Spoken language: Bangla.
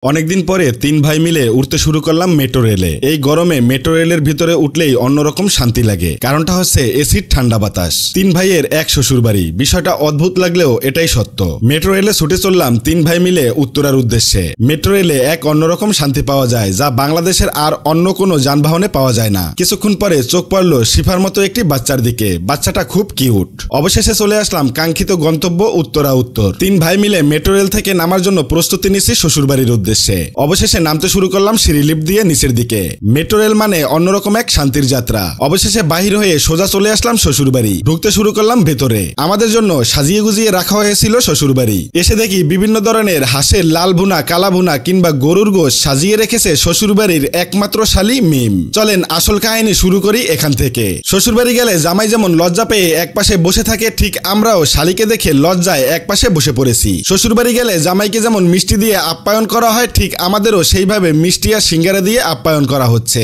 অনেকদিন পরে তিন ভাই মিলে উঠতে শুরু করলাম মেট্রো রেলে। এই গরমে মেট্রো রেলের ভিতরে উঠলেই অন্যরকম শান্তি লাগে। কারণটা হচ্ছে এসির ঠান্ডা বাতাস। তিন ভাইয়ের এক শ্বশুর বাড়ি। বিষয়টা অদ্ভুত লাগলেও এটাই সত্য। মেট্রো রেলে ছুটে চললাম তিন ভাই মিলে উত্তরার উদ্দেশ্যে। মেট্রো রেলে এক অন্যরকম শান্তি পাওয়া যায়, যা বাংলাদেশের আর অন্য কোনো যানবাহনে পাওয়া যায় না। কিছুক্ষণ পরে চোখ পড়ল শিফার মতো একটি বাচ্চার দিকে। বাচ্চাটা খুব কিউট। অবশেষে চলে আসলাম কাঙ্ক্ষিত গন্তব্য উত্তরা উত্তর। তিন ভাই মিলে মেট্রো রেল থেকে নামার জন্য প্রস্তুতি নিচ্ছি শ্বশুর বাড়ির উদ্দেশ্যে। অবশেষে নামতে শুরু করলাম সিঁড়ি লিফট দিয়ে নিচের দিকে। মেট্রো রেল মানে অন্যরকম এক শান্তির যাত্রা। অবশেষে বাহির হয়ে সোজা চলে আসলাম শ্বশুর বাড়ি। ঢুকতে শুরু করলাম ভেতরে। আমাদের জন্য সাজিয়ে গুজিয়ে রাখা হয়েছিল শ্বশুর বাড়ি। এসে দেখি বিভিন্ন ধরনের হাঁসের লাল ভুনা, কালা ভুনা কিংবা গরুর গোশ সাজিয়ে রেখেছে শ্বশুর বাড়ির একমাত্র শালী মিম। চলেন আসল কাহিনী শুরু করি এখান থেকে। শ্বশুর বাড়ি গেলে জামাই যেমন লজ্জা পেয়ে একপাশে বসে থাকে, ঠিক আমরাও শালীকে দেখে লজ্জায় একপাশে বসে পড়েছি। শ্বশুর বাড়ি গেলে জামাইকে যেমন মিষ্টি দিয়ে আপ্যায়ন করা হয়, ঠিক আমাদেরও সেইভাবে মিষ্টি আর সিঙ্গারা দিয়ে আপ্যায়ন করা হচ্ছে।